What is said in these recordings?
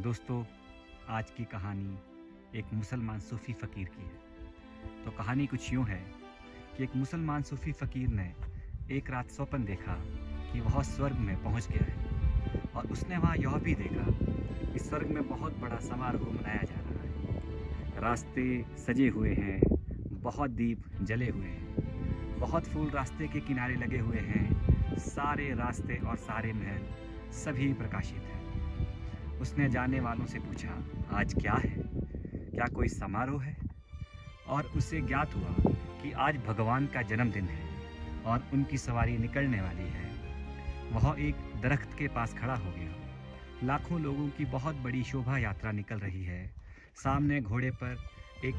दोस्तों, आज की कहानी एक मुसलमान सूफ़ी फ़कीर की है। तो कहानी कुछ यूँ है कि एक मुसलमान सूफ़ी फ़कीर ने एक रात स्वप्न देखा कि वह स्वर्ग में पहुँच गया है और उसने वहाँ यह भी देखा कि स्वर्ग में बहुत बड़ा समारोह मनाया जा रहा है। रास्ते सजे हुए हैं, बहुत दीप जले हुए हैं, बहुत फूल रास्ते के किनारे लगे हुए हैं, सारे रास्ते और सारे महल सभी प्रकाशित हैं। उसने जाने वालों से पूछा, आज क्या है? क्या कोई समारोह है? और उसे ज्ञात हुआ कि आज भगवान का जन्मदिन है और उनकी सवारी निकलने वाली है। वह एक दरख्त के पास खड़ा हो गया। लाखों लोगों की बहुत बड़ी शोभा यात्रा निकल रही है। सामने घोड़े पर एक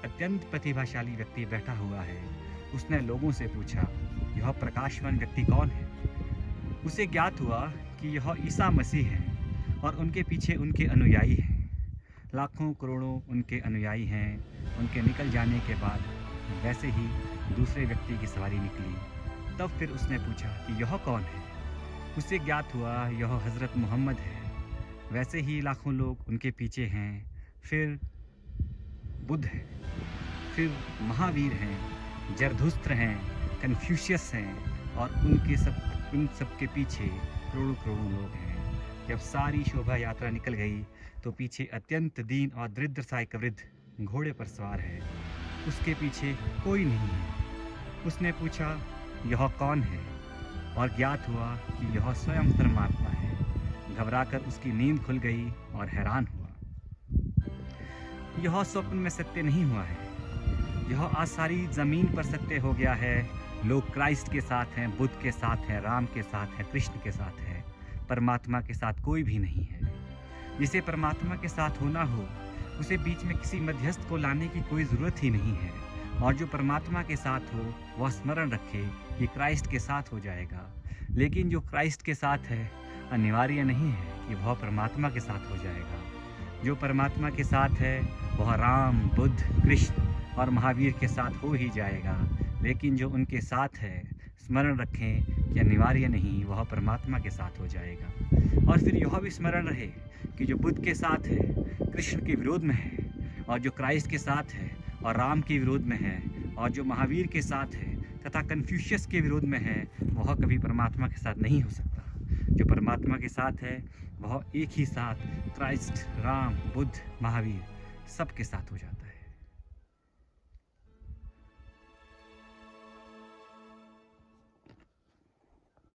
अत्यंत प्रतिभाशाली व्यक्ति बैठा हुआ है। उसने लोगों से पूछा, यह प्रकाशवान व्यक्ति कौन है? उसे ज्ञात हुआ कि यह ईसा मसीह है और उनके पीछे उनके अनुयायी हैं। लाखों करोड़ों उनके अनुयायी हैं। उनके निकल जाने के बाद वैसे ही दूसरे व्यक्ति की सवारी निकली। तब फिर उसने पूछा कि यह कौन है? उसे ज्ञात हुआ यह हज़रत मोहम्मद है। वैसे ही लाखों लोग उनके पीछे हैं। फिर बुद्ध है, फिर महावीर हैं, जरथुस्त्र हैं, कन्फ्यूशियस हैं और उन सब के पीछे करोड़ों करोड़ों लोग हैं। जब सारी शोभा यात्रा निकल गई तो पीछे अत्यंत दीन और दरिद्र सा एक वृद्ध घोड़े पर सवार है। उसके पीछे कोई नहीं है। उसने पूछा, यह कौन है? और ज्ञात हुआ कि यह स्वयं परमात्मा है। घबराकर उसकी नींद खुल गई और हैरान हुआ। यह स्वप्न में सत्य नहीं हुआ है। यह आज सारी ज़मीन पर सत्य हो गया है। लोग क्राइस्ट के साथ हैं, बुद्ध के साथ हैं, राम के साथ हैं, कृष्ण के साथ हैं। परमात्मा के साथ कोई भी नहीं है। जिसे परमात्मा के साथ होना हो, उसे बीच में किसी मध्यस्थ को लाने की कोई ज़रूरत ही नहीं है। और जो परमात्मा के साथ हो, वह स्मरण रखे कि क्राइस्ट के साथ हो जाएगा। लेकिन जो क्राइस्ट के साथ है, अनिवार्य नहीं है कि वह परमात्मा के साथ हो जाएगा। जो परमात्मा के साथ है, वह राम, बुद्ध, कृष्ण और महावीर के साथ हो ही जाएगा। लेकिन जो उनके साथ है, स्मरण रखें कि अनिवार्य नहीं, वह परमात्मा के साथ हो जाएगा। और फिर यह भी स्मरण रहे कि जो बुद्ध के साथ है, कृष्ण के विरोध में है, और जो क्राइस्ट के साथ है और राम के विरोध में है, और जो महावीर के साथ है तथा कन्फ्यूशियस के विरोध में है, वह कभी परमात्मा के साथ नहीं हो सकता। जो परमात्मा के साथ है, वह एक ही साथ क्राइस्ट, राम, बुद्ध, महावीर सबके साथ हो जाता है।